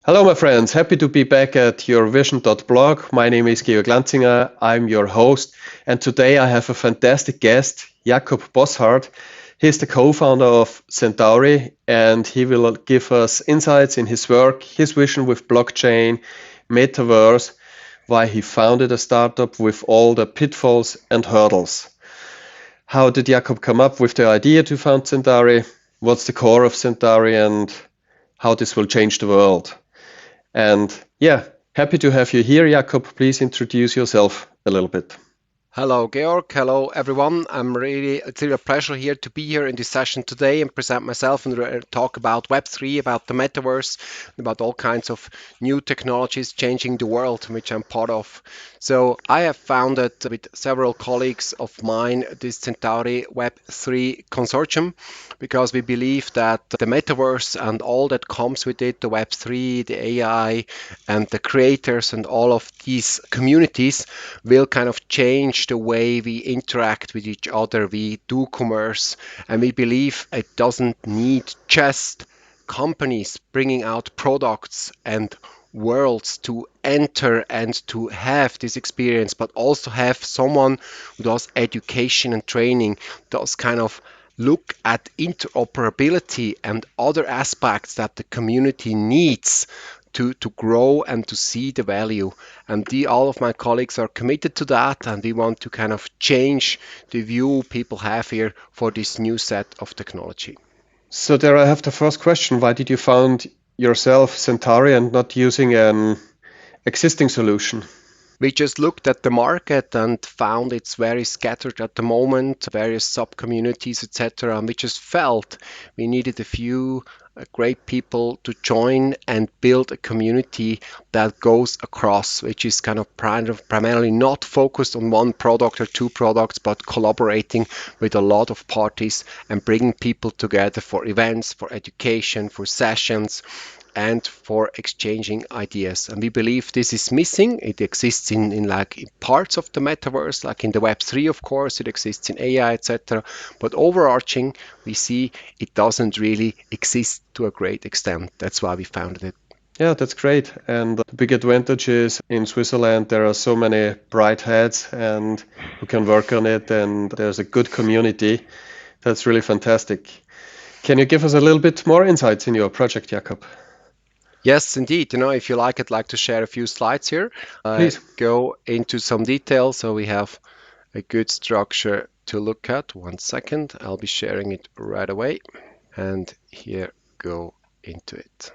Hello, my friends. Happy to be back at yourvision.blog. My name is Georg Lanzinger. I'm your host. And today I have a fantastic guest, Jakob Bosshard. He's the co-founder of Centauri, and he will give us insights in his work, his vision with blockchain, Metaverse, why he founded a startup with all the pitfalls and hurdles. How did Jakob come up with the idea to found Centauri? What's the core of Centauri and how this will change the world? And yeah, happy to have you here, Jakob. Please introduce yourself a little bit. Hello, Georg. Hello, everyone. It's really a pleasure here to be here in this session today and present myself and talk about Web3, about the metaverse, about all kinds of new technologies changing the world, which I'm part of. So I have founded with several colleagues of mine this Centauri Web3 consortium because we believe that the metaverse and all that comes with it, the Web3, the AI, and the creators and all of these communities will kind of change the way we interact with each other. We do commerce, and we believe it doesn't need just companies bringing out products and worlds to enter and to have this experience, but also have someone who does education and training, does kind of look at interoperability and other aspects that the community needs to grow and to see the value. And all of my colleagues are committed to that, and we want to kind of change the view people have here for this new set of technology. So there I have the first question. Why did you found yourself Centauri and not using an existing solution? We just looked at the market and found it's very scattered at the moment, various sub-communities, etc. And we just felt we needed a few great people to join and build a community that goes across, which is kind of primarily not focused on one product or two products, but collaborating with a lot of parties and bringing people together for events, for education, for sessions, and for exchanging ideas. And we believe this is missing. It exists in parts of the metaverse, like in the Web3, of course, it exists in AI, etc. But overarching, we see it doesn't really exist to a great extent. That's why we founded it. Yeah, that's great. And the big advantage is in Switzerland, there are so many bright heads and who can work on it, and there's a good community. That's really fantastic. Can you give us a little bit more insights in your project, Jakob? Yes, indeed. If you like, I'd like to share a few slides here. Please. Go into some detail so we have a good structure to look at. 1 second, I'll be sharing it right away. And here, go into it.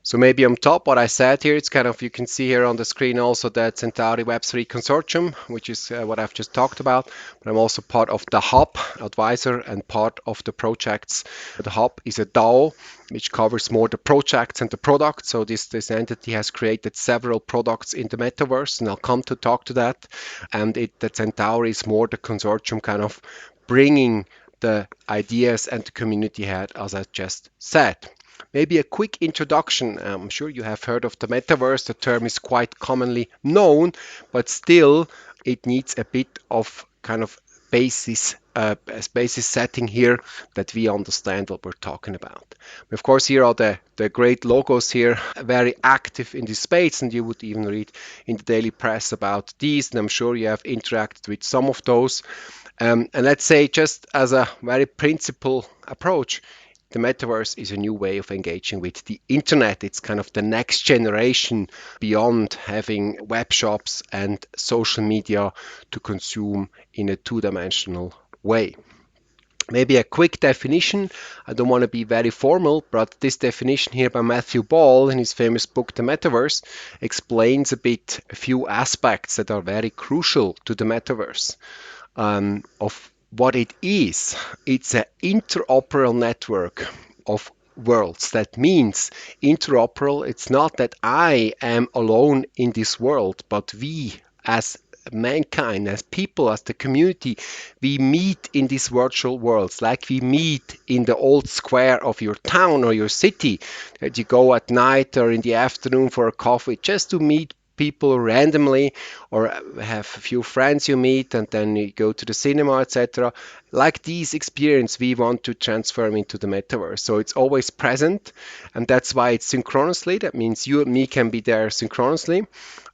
So maybe on top, what I said here, it's kind of, you can see here on the screen also that Centauri Web3 Consortium, which is what I've just talked about. But I'm also part of the Hub advisor and part of the projects. The Hub is a DAO, which covers more the projects and the products. So this entity has created several products in the metaverse, and I'll come to talk to that. And the Centauri is more the consortium kind of bringing the ideas and the community head, as I just said. Maybe a quick introduction. I'm sure you have heard of the metaverse. The term is quite commonly known, but still it needs a bit of kind of basis setting here that we understand what we're talking about. Of course, here are the great logos here, very active in this space, and you would even read in the daily press about these, and I'm sure you have interacted with some of those. And let's say, just as a very principal approach, the metaverse is a new way of engaging with the internet. It's kind of the next generation beyond having web shops and social media to consume in a two-dimensional way. Maybe a quick definition. I don't want to be very formal, but this definition here by Matthew Ball in his famous book, The Metaverse, explains a few aspects that are very crucial to the metaverse. Of what it is, it's an interoperable network of worlds. That means interoperable, it's not that I am alone in this world, but we as mankind, as people, as the community, we meet in these virtual worlds, like we meet in the old square of your town or your city, that you go at night or in the afternoon for a coffee just to meet people randomly, or have a few friends you meet, and then you go to the cinema, etc. Like these experience we want to transform into the metaverse. So it's always present, and that's why it's synchronously. That means you and me can be there synchronously.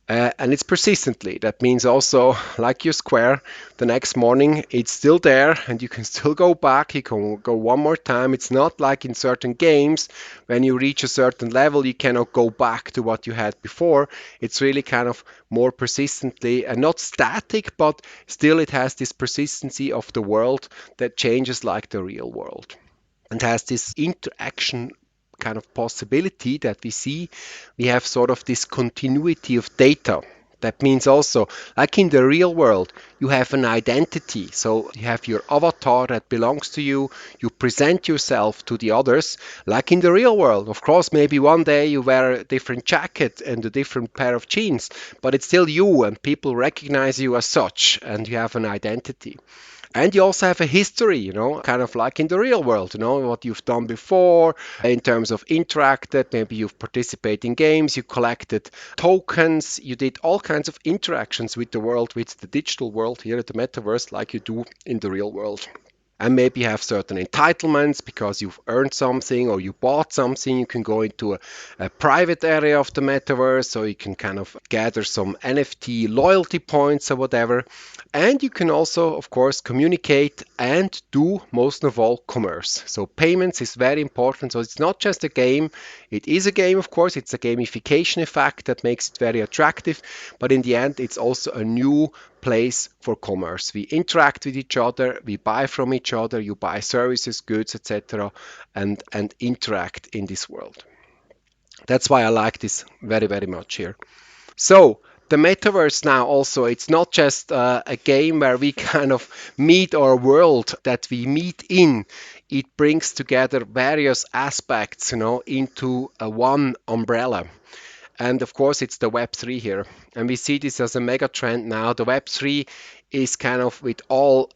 And it's persistently. That means also, like your square, the next morning it's still there and you can still go back. You can go one more time. It's not like in certain games, when you reach a certain level, you cannot go back to what you had before. It's really kind of more persistently and not static, but still it has this persistency of the world that changes like the real world and has this interaction kind of possibility that we see. We have sort of this continuity of data. That means also, like in the real world, you have an identity. So you have your avatar that belongs to you. You present yourself to the others, like in the real world. Of course, maybe one day you wear a different jacket and a different pair of jeans, but it's still you, and people recognize you as such, and you have an identity. And you also have a history, kind of like in the real world, what you've done before in terms of interacted. Maybe you've participated in games, you collected tokens, you did all kinds of interactions with the world, with the digital world here at the metaverse, like you do in the real world. And maybe you have certain entitlements because you've earned something or you bought something. You can go into a private area of the metaverse, so you can kind of gather some NFT loyalty points or whatever. And you can also, of course, communicate and do, most of all, commerce. So payments is very important. So it's not just a game. It is a game, of course. It's a gamification effect that makes it very attractive. But in the end, it's also a new place for commerce. We interact with each other, we buy from each other, you buy services, goods, etc., and interact in this world. That's why I like this very, very much here. So the metaverse now also, it's not just a game where we kind of meet our world that we meet in. It brings together various aspects, into one umbrella. And of course, it's the Web3 here. And we see this as a mega trend now. The Web3 is kind of with all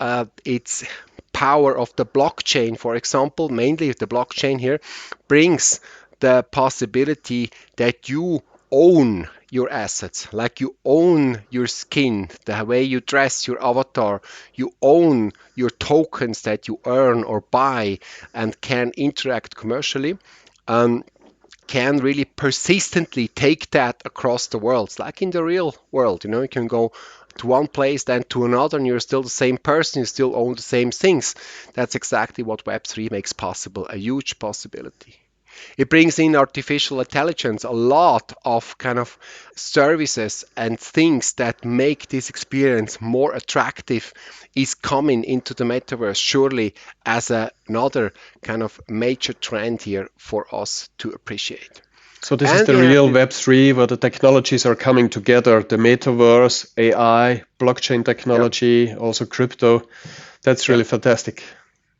its power of the blockchain, for example, mainly the blockchain here, brings the possibility that you own your assets, like you own your skin, the way you dress, your avatar, you own your tokens that you earn or buy and can interact commercially. Can really persistently take that across the world. It's like in the real world, you can go to one place, then to another, and you're still the same person, you still own the same things. That's exactly what Web3 makes possible, a huge possibility. It brings in artificial intelligence, a lot of kind of services and things that make this experience more attractive is coming into the metaverse, surely as another kind of major trend here for us to appreciate. So this is the real Web3 where the technologies are coming together, the metaverse, AI, blockchain technology, also crypto. That's really fantastic.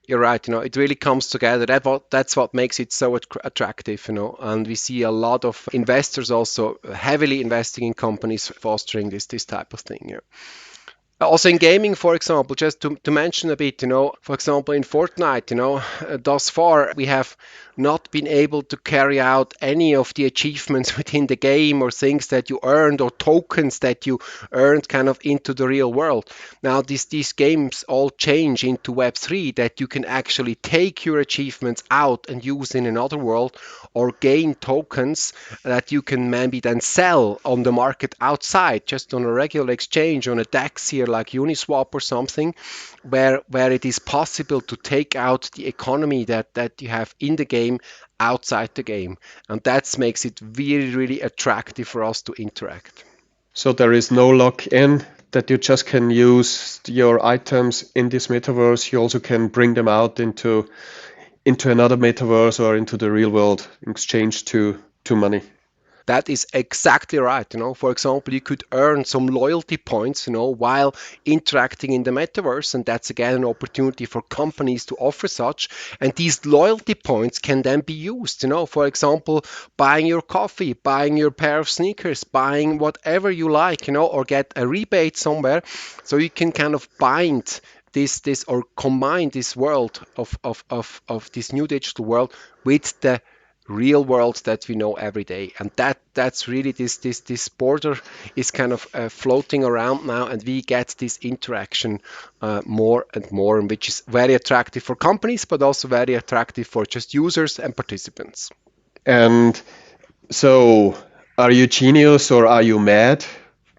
You're right, it really comes together. That's what makes it so attractive, and we see a lot of investors also heavily investing in companies fostering this type of thing. Yeah. Also in gaming, for example, just to mention a bit, for example, in Fortnite, thus far we have not been able to carry out any of the achievements within the game or things that you earned or tokens that you earned kind of into the real world. Now these games all change into Web3 that you can actually take your achievements out and use in another world or gain tokens that you can maybe then sell on the market outside, just on a regular exchange, on a DEX here like Uniswap or something, where it is possible to take out the economy that you have in the game outside the game. And that makes it really, really attractive for us to interact. So there is no lock-in, that you just can use your items in this metaverse. You also can bring them out into another metaverse or into the real world in exchange to money. That is exactly right. For example, you could earn some loyalty points, while interacting in the metaverse. And that's again an opportunity for companies to offer such. And these loyalty points can then be used, for example, buying your coffee, buying your pair of sneakers, buying whatever you like, or get a rebate somewhere. So you can kind of bind this or combine this world of this new digital world with the real world that we know every day. And that's really this border is kind of floating around now, and we get this interaction more and more, and which is very attractive for companies, but also very attractive for just users and participants. And so, are you genius or are you mad?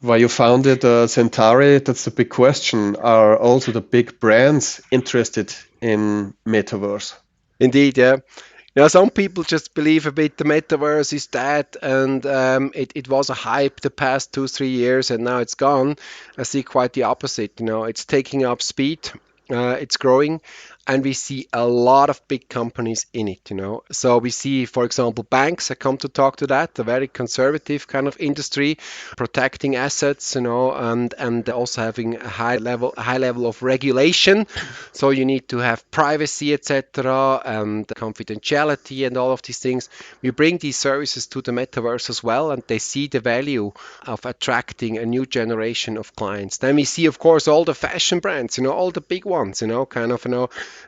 Why you founded Centauri? That's the big question. Are also the big brands interested in metaverse? Indeed, yeah. Some people just believe a bit the metaverse is dead, and it was a hype the past 2, 3 years, and now it's gone. I see quite the opposite. It's taking up speed, it's growing, and we see a lot of big companies in it. So we see, for example, banks. I come to talk to that, a very conservative kind of industry, protecting assets, and also having a high level of regulation. So you need to have privacy, etc., and confidentiality and all of these things. We bring these services to the metaverse as well, and they see the value of attracting a new generation of clients. Then we see, of course, all the fashion brands, all the big ones, kind of,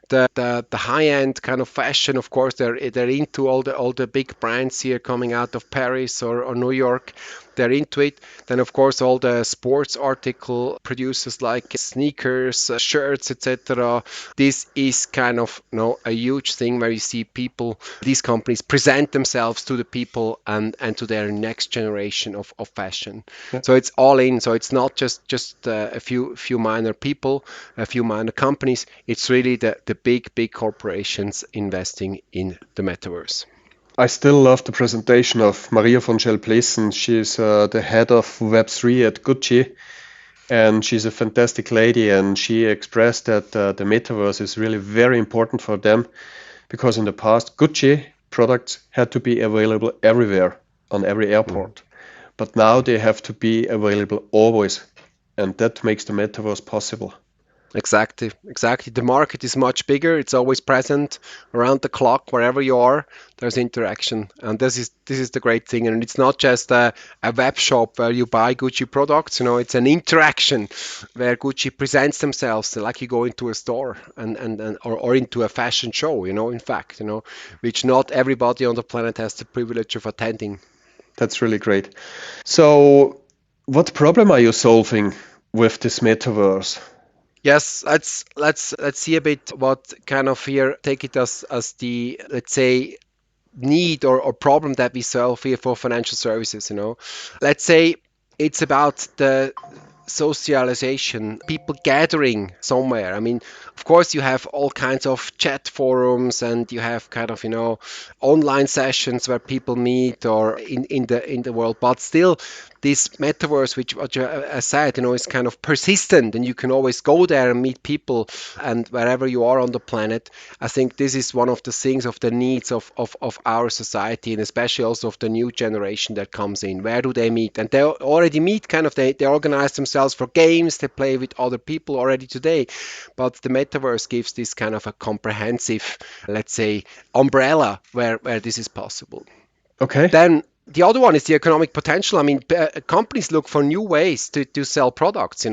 the high end kind of fashion. Of course, they're into all the big brands here coming out of Paris or New York. They're into it. Then, of course, all the sports article producers like sneakers, shirts, etc. This is kind of a huge thing where you see people, these companies present themselves to the people and to their next generation of fashion. Yeah. So it's all in. So it's not just a few minor people, a few minor companies. It's really the big corporations investing in the metaverse. I still love the presentation of Maria von Schell-Plessen. She's the head of Web3 at Gucci, and she's a fantastic lady, and she expressed that the metaverse is really very important for them, because in the past Gucci products had to be available everywhere on every airport, but now they have to be available always, and that makes the metaverse possible. Exactly. The market is much bigger. It's always present around the clock, wherever you are. There's interaction, and this is the great thing. And it's not just a web shop where you buy Gucci products. It's an interaction where Gucci presents themselves like you go into a store or into a fashion show. In fact, which not everybody on the planet has the privilege of attending. That's really great. So, what problem are you solving with this metaverse? Yes, let's see a bit what kind of here take it as the, let's say, need or problem that we solve here for financial services. Let's say it's about the socialization, people gathering somewhere. I mean, of course, you have all kinds of chat forums, and you have kind of online sessions where people meet or in the world, but still this metaverse, which what you said, is kind of persistent, and you can always go there and meet people, and wherever you are on the planet. I think this is one of the things of the needs of our society, and especially also of the new generation that comes in. Where do they meet? And they already meet kind of, they organize themselves for games, they play with other people already today, but the metaverse gives this kind of a comprehensive, let's say, umbrella where this is possible. Okay. Then the other one is the economic potential. I mean, companies look for new ways to sell products.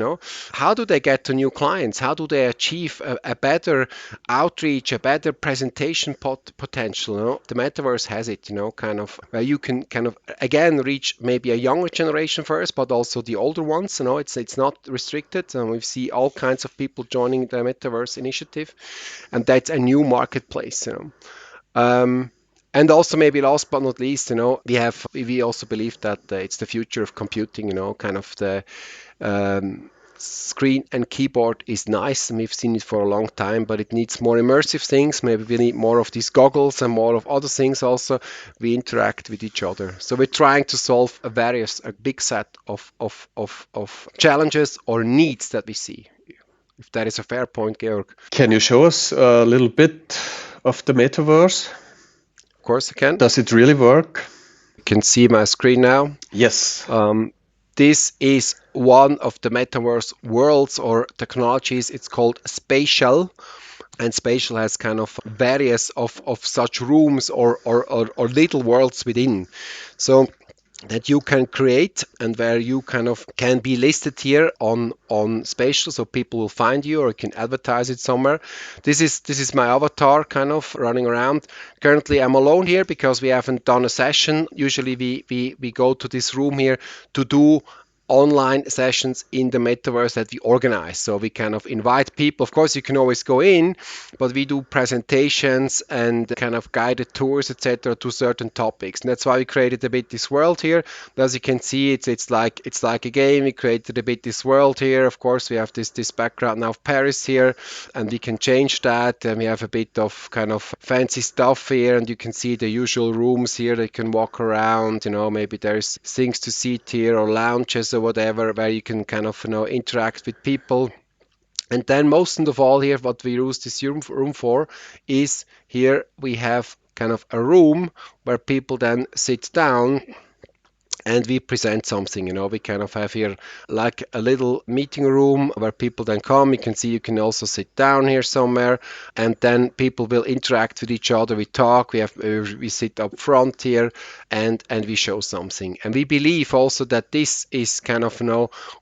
How do they get to new clients? How do they achieve a better outreach, a better presentation potential? The metaverse has it, kind of where you can kind of again reach maybe a younger generation first, but also the older ones. It's not restricted, and we see all kinds of people joining the metaverse initiative, and that's a new marketplace. And also, maybe last but not least, we also believe that it's the future of computing. Kind of the screen and keyboard is nice, and we've seen it for a long time, but it needs more immersive things. Maybe we need more of these goggles and more of other things. Also, we interact with each other. So we're trying to solve a big set of challenges or needs that we see. If that is a fair point, Georg. Can you show us a little bit of the metaverse? Of course I can. Does it really work? You can see my screen now. Yes. This is one of the metaverse worlds or technologies. It's called Spatial, and Spatial has kind of various of such rooms or little worlds within. So that you can create and where you kind of can be listed here on Spatial, so people will find you or you can advertise it somewhere. This is my avatar kind of running around. Currently I'm alone here because we haven't done a session. Usually we go to this room here to do online sessions in the metaverse that we organize. So we kind of invite people. Of course, you can always go in, but we do presentations and kind of guided tours, etc., to certain topics. And that's why we created a bit this world here. As you can see, it's like a game. We created a bit this world here. Of course, we have this background now of Paris here, and we can change that. And we have a bit of kind of fancy stuff here, and you can see the usual rooms here that you can walk around. Maybe there's things to see here or lounges or whatever where you can kind of interact with people. And then most of all here, what we use this room for is here we have kind of a room where people then sit down and we present something. We kind of have here like a little meeting room where people then come. You can see you can also sit down here somewhere, and then people will interact with each other. We talk, we sit up front here, and we show something. And we believe also that this is kind of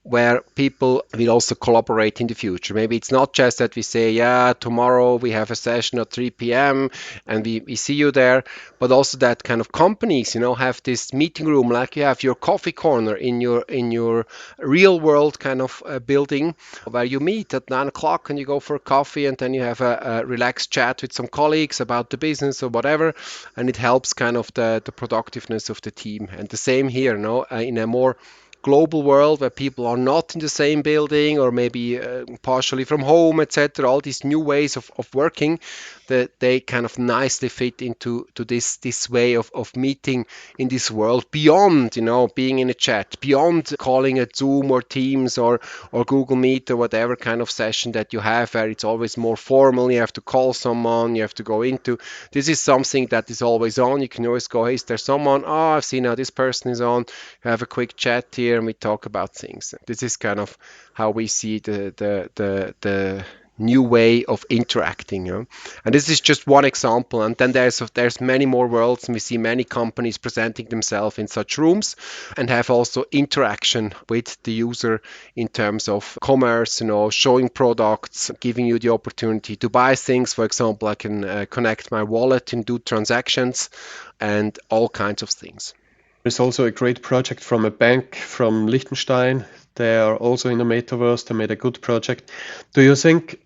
where people will also collaborate in the future. Maybe it's not just that we say, yeah, tomorrow we have a session at 3 p.m. and we see you there, but also that kind of companies have this meeting room, like you have your coffee corner in your real world kind of building, where you meet at 9 o'clock and you go for a coffee, and then you have a relaxed chat with some colleagues about the business or whatever, and it helps kind of the productiveness of the team. And the same here, in a more global world where people are not in the same building or maybe partially from home, etc. All these new ways of working, that they kind of nicely fit into this way of meeting in this world, beyond being in a chat, beyond calling a Zoom or Teams or Google Meet or whatever kind of session that you have, where it's always more formal. You have to call someone, you have to go into. This is something that is always on. You can always go, hey, is there someone? Oh, I've seen now this person is on. Have a quick chat here and we talk about things. This is kind of how we see the new way of interacting. And this is just one example, and then there's many more worlds, and we see many companies presenting themselves in such rooms and have also interaction with the user in terms of commerce, showing products, giving you the opportunity to buy things. For example, I can connect my wallet and do transactions and all kinds of things. There's also a great project from a bank from Liechtenstein. They are also in the metaverse. They made a good project. Do you think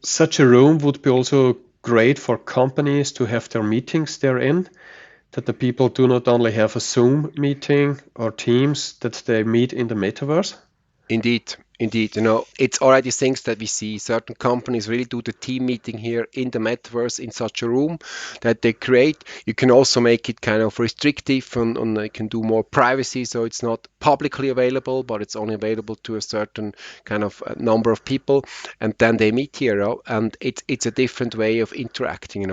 such a room would be also great for companies to have their meetings therein? That the people do not only have a Zoom meeting or Teams, that they meet in the metaverse? Indeed. It's already things that we see. Certain companies really do the team meeting here in the metaverse in such a room that they create. You can also make it kind of restrictive and you can do more privacy, so it's not publicly available, but it's only available to a certain kind of number of people, and then they meet here. And it's a different way of interacting,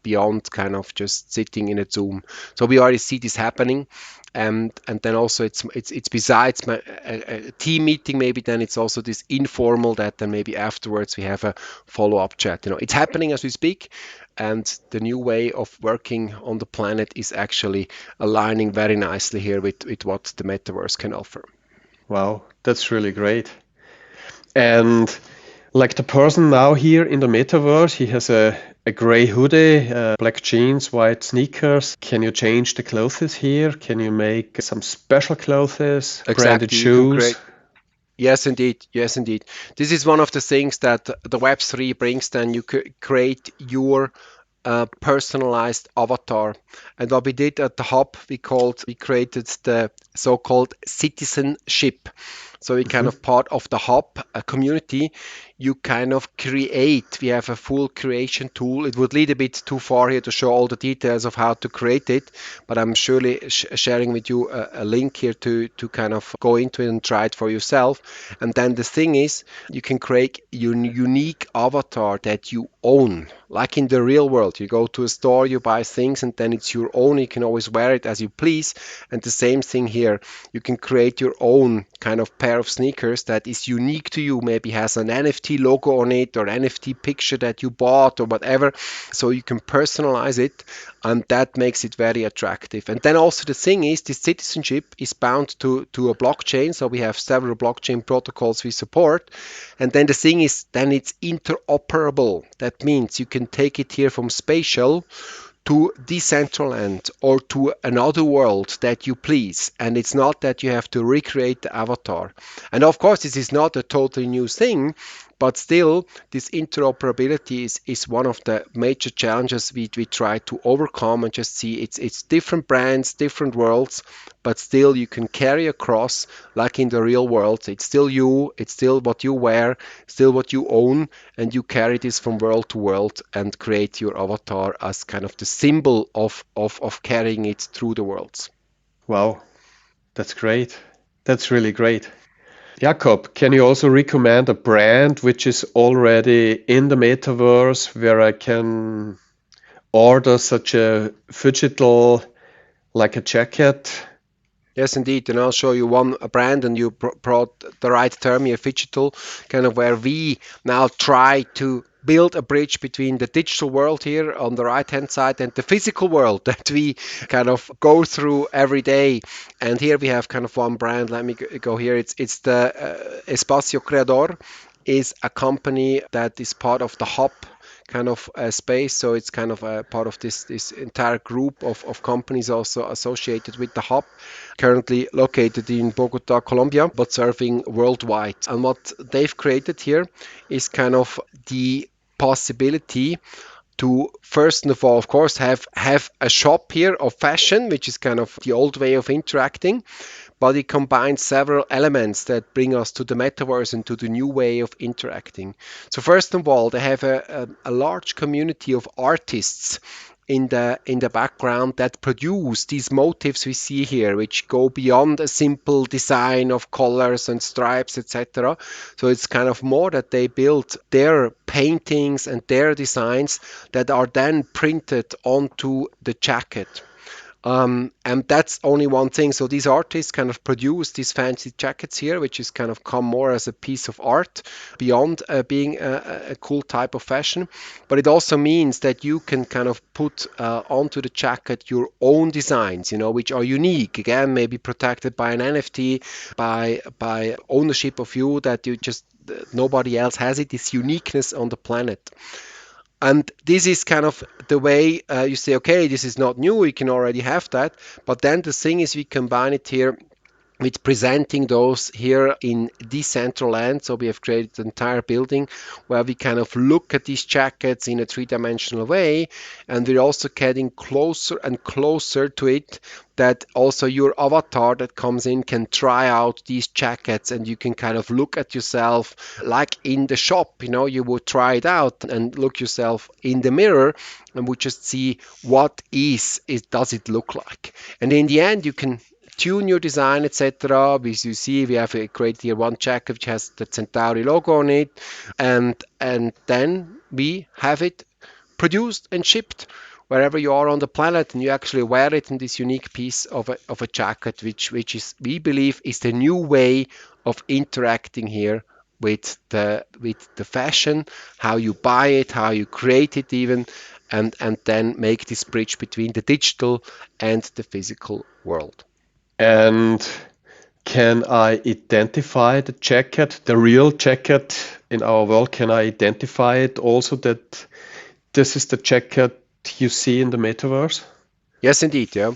beyond kind of just sitting in a Zoom. So we already see this happening. And then also it's besides a team meeting, maybe then it's also this informal that then maybe afterwards we have a follow-up chat. It's happening as we speak, and the new way of working on the planet is actually aligning very nicely here with what the metaverse can offer. Wow, that's really great. And like the person now here in the metaverse, he has a gray hoodie, black jeans, white sneakers. Can you change the clothes here? Can you make some special clothes, branded shoes? Yes, indeed. This is one of the things that the Web3 brings. Then you create your personalized avatar. And what we did at the hub, we created the so-called citizenship. So we kind of part of the hub, a community. You kind of create. We have a full creation tool. It would lead a bit too far here to show all the details of how to create it, but I'm surely sharing with you a link here to kind of go into it and try it for yourself. And then the thing is, you can create your unique avatar that you own. Like in the real world, you go to a store, you buy things, and then it's your own. You can always wear it as you please. And the same thing here, you can create your own kind of pair of sneakers that is unique to you, maybe has an NFT logo on it or NFT picture that you bought or whatever. So you can personalize it, and that makes it very attractive. And then also the thing is, this citizenship is bound to a blockchain. So we have several blockchain protocols we support. And then the thing is, then it's interoperable. That means you can take it here from spatial to Decentraland or to another world that you please. And it's not that you have to recreate the avatar. And of course, this is not a totally new thing, but still, this interoperability is one of the major challenges we try to overcome and just see it's different brands, different worlds, but still you can carry across like in the real world. It's still you, it's still what you wear, still what you own, and you carry this from world to world and create your avatar as kind of the symbol of carrying it through the worlds. Wow, that's great. That's really great. Jakob, can you also recommend a brand which is already in the metaverse where I can order such a Phygitals like a jacket? Yes, indeed. And I'll show you a brand, and you brought the right term here, Phygitals, kind of where we now try to build a bridge between the digital world here on the right-hand side and the physical world that we kind of go through every day. And here we have kind of one brand. Let me go here. It's the Espacio Creador is a company that is part of the Hub kind of space. So it's kind of a part of this entire group of companies also associated with the Hub, currently located in Bogota, Colombia, but serving worldwide. And what they've created here is kind of the possibility to first of all, of course, have a shop here of fashion, which is kind of the old way of interacting, but it combines several elements that bring us to the metaverse and to the new way of interacting. So first of all, they have a large community of artists in the background that produce these motifs we see here, which go beyond a simple design of colors and stripes, etc. So it's kind of more that they build their paintings and their designs that are then printed onto the jacket. And that's only one thing. So these artists kind of produce these fancy jackets here, which is kind of come more as a piece of art beyond being a cool type of fashion. But it also means that you can kind of put onto the jacket your own designs, which are unique. Again, maybe protected by an NFT, by ownership of you that you just nobody else has it. This uniqueness on the planet. And this is kind of the way you say, okay, this is not new, we can already have that. But then the thing is we combine it here with presenting those here in Decentraland. So we have created an entire building where we kind of look at these jackets in a three-dimensional way, and we're also getting closer and closer to it, that also your avatar that comes in can try out these jackets, and you can kind of look at yourself like in the shop. You would try it out and look yourself in the mirror and would just see what does it look like. And in the end, you can tune your design, etc. As you see, we have created here one jacket which has the Centauri logo on it, and then we have it produced and shipped wherever you are on the planet, and you actually wear it in this unique piece of a jacket, which is, we believe, is the new way of interacting here with the fashion, how you buy it, how you create it even, and then make this bridge between the digital and the physical world. And can I identify the jacket, the real jacket in our world? Can I identify it also that this is the jacket you see in the metaverse? Yes, indeed. Yeah.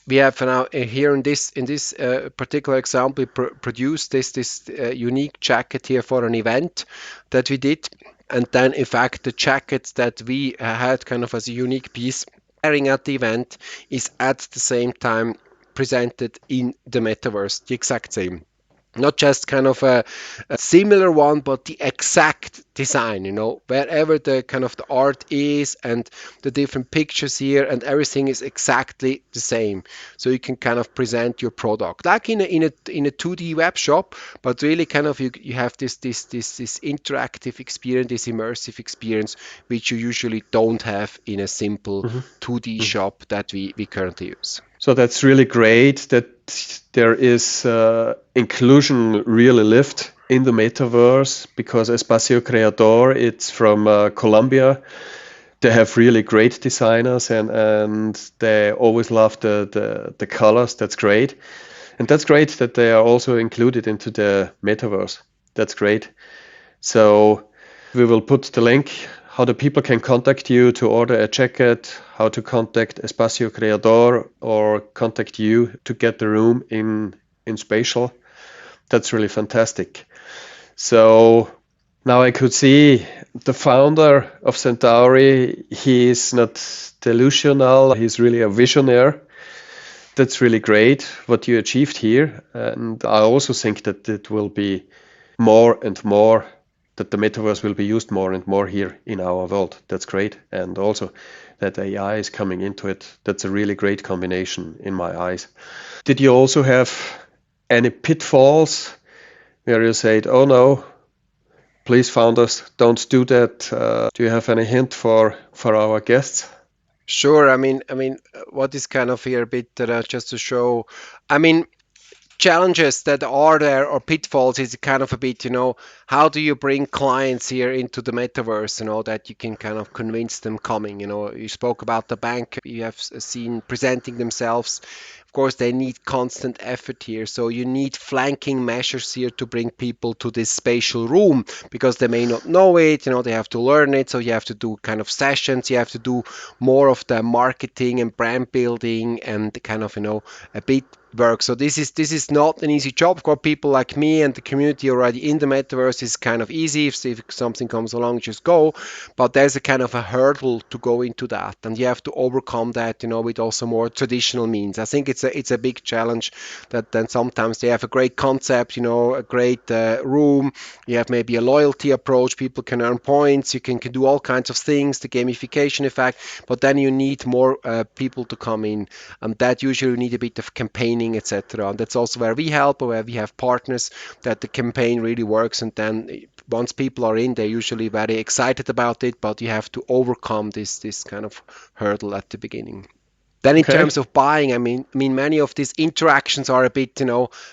We have now here in this particular example, we produced this unique jacket here for an event that we did, and then in fact the jacket that we had kind of as a unique piece wearing at the event is at the same time presented in the metaverse, the exact same. Not just kind of a similar one, but the exact design, wherever the kind of the art is and the different pictures here and everything is exactly the same. So you can kind of present your product like in a 2D web shop, but really kind of you have this interactive experience, this immersive experience, which you usually don't have in a simple 2D shop that we currently use. So that's really great that there is inclusion really lived in the metaverse, because Espacio Creador, it's from Colombia. They have really great designers, and they always love the colors. That's great. And that's great that they are also included into the metaverse. That's great. So we will put the link how the people can contact you to order a jacket, how to contact Espacio Creador or contact you to get the room in Spatial. That's really fantastic. So now I could see the founder of Centauri, he is not delusional, he's really a visionary. That's really great what you achieved here. And I also think that it will be more and more, that the metaverse will be used more and more here in our world. That's great. And also that AI is coming into it. That's a really great combination in my eyes. Did you also have any pitfalls where you said, oh no, please founders, don't do that? Do you have any hint for our guests? Sure. What is kind of here a bit just to show, I mean, challenges that are there or pitfalls is kind of a bit, how do you bring clients here into the metaverse, that you can kind of convince them coming, you spoke about the bank you have seen presenting themselves. Of course, they need constant effort here. So you need flanking measures here to bring people to this spatial room because they may not know it, they have to learn it. So you have to do kind of sessions, you have to do more of the marketing and brand building and kind of, a bit work. So this is not an easy job. Of course, people like me and the community already in the metaverse is kind of easy. If something comes along, just go. But there's a kind of a hurdle to go into that, and you have to overcome that, with also more traditional means. I think it's a big challenge that then sometimes they have a great concept, a great room. You have maybe a loyalty approach. People can earn points. You can do all kinds of things, the gamification effect. But then you need more people to come in, and that usually you need a bit of campaigning, etc. And that's also where we help, or where we have partners that the campaign really works. And then once people are in, they're usually very excited about it, but you have to overcome this kind of hurdle at the beginning. Then in Okay. terms of buying, many of these interactions are a bit,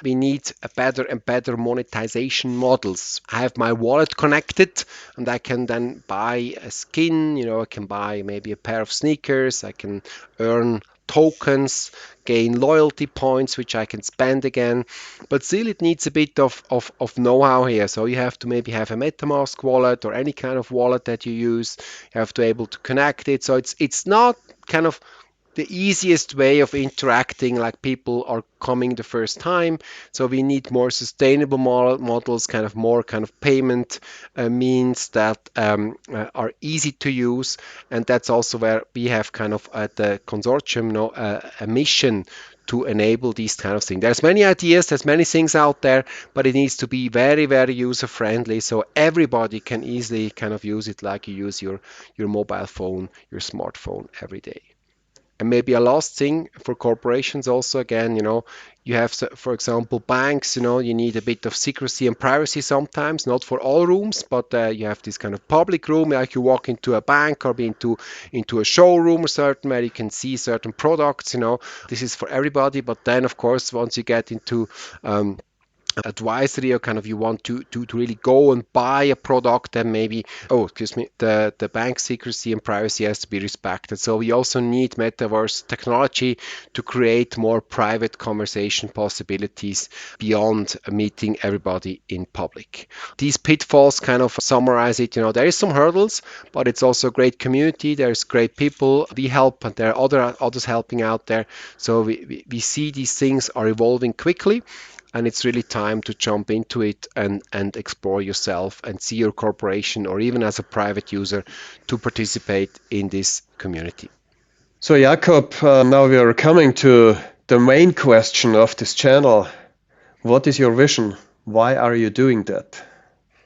we need a better and better monetization models. I have my wallet connected and I can then buy a skin, I can buy maybe a pair of sneakers, I can earn tokens, gain loyalty points, which I can spend again. But still, it needs a bit of know-how here. So you have to maybe have a MetaMask wallet or any kind of wallet that you use. You have to be able to connect it. So it's not kind of the easiest way of interacting, like people are coming the first time. So we need more sustainable models, kind of more kind of payment means that are easy to use. And that's also where we have kind of at the consortium a mission to enable these kind of things. There's many ideas, there's many things out there, but it needs to be very, very user friendly, so everybody can easily kind of use it like you use your mobile phone, your smartphone every day. And maybe a last thing for corporations also, again, you have, for example, banks, you need a bit of secrecy and privacy sometimes, not for all rooms, but you have this kind of public room, like you walk into a bank or into a showroom or certain where you can see certain products, this is for everybody. But then, of course, once you get into advisory, or kind of you want to really go and buy a product, then maybe, oh excuse me, the bank secrecy and privacy has to be respected. So we also need metaverse technology to create more private conversation possibilities beyond meeting everybody in public. These pitfalls kind of summarize it. There is some hurdles, but it's also a great community, there's great people we help, and there are others helping out there. So we see these things are evolving quickly, and it's really time to jump into it and explore yourself and see your corporation, or even as a private user, to participate in this community. So Jakob, now we are coming to the main question of this channel. What is your vision? Why are you doing that?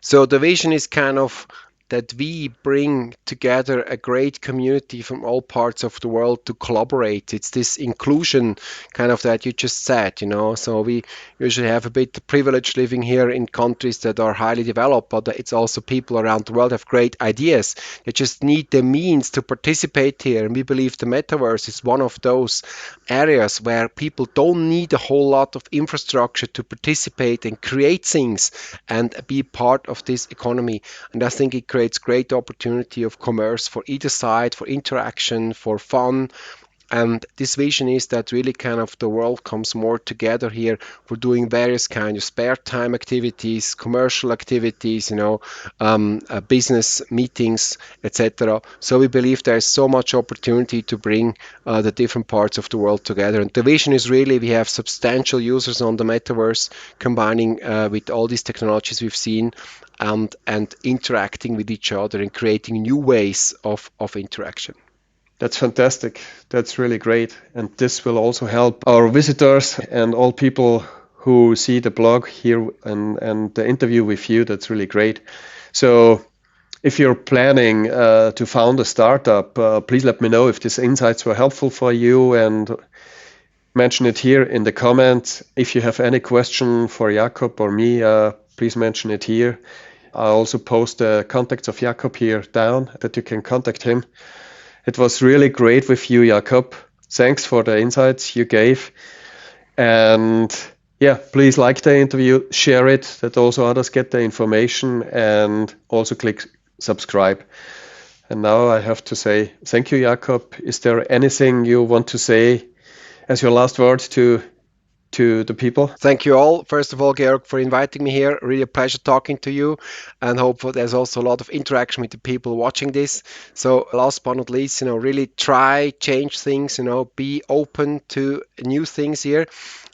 So the vision is kind of that we bring together a great community from all parts of the world to collaborate. It's this inclusion kind of that you just said, you know. So we usually have a bit of privilege living here in countries that are highly developed, but it's also people around the world have great ideas. They just need the means to participate here. And we believe the metaverse is one of those areas where people don't need a whole lot of infrastructure to participate and create things and be part of this economy. And I think it creates great opportunity of commerce for either side, for interaction, for fun. And this vision is that really kind of the world comes more together here for doing various kind of spare time activities, commercial activities, you know, business meetings, etc. So we believe there is so much opportunity to bring the different parts of the world together. And the vision is really we have substantial users on the metaverse combining with all these technologies we've seen and interacting with each other and creating new ways of interaction. That's fantastic. That's really great. And this will also help our visitors and all people who see the blog here and the interview with you. That's really great. So if you're planning to found a startup, please let me know if these insights were helpful for you and mention it here in the comments. If you have any question for Jakob or me, please mention it here. I'll also post the contacts of Jakob here down that you can contact him. It was really great with you, Jakob. Thanks for the insights you gave. And yeah, please like the interview, share it, that also others get the information, and also click subscribe. And now I have to say thank you, Jakob. Is there anything you want to say as your last word to the people? Thank you all. First of all, Georg, for inviting me here. Really a pleasure talking to you, and hopefully there's also a lot of interaction with the people watching this. So last but not least, you know, really try, change things, you know, be open to new things here.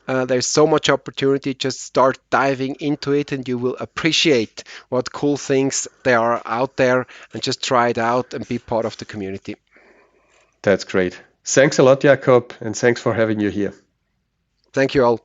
There's so much opportunity. Just start diving into it and you will appreciate what cool things there are out there, and just try it out and be part of the community. That's great. Thanks a lot, Jakob, and thanks for having you here. Thank you all.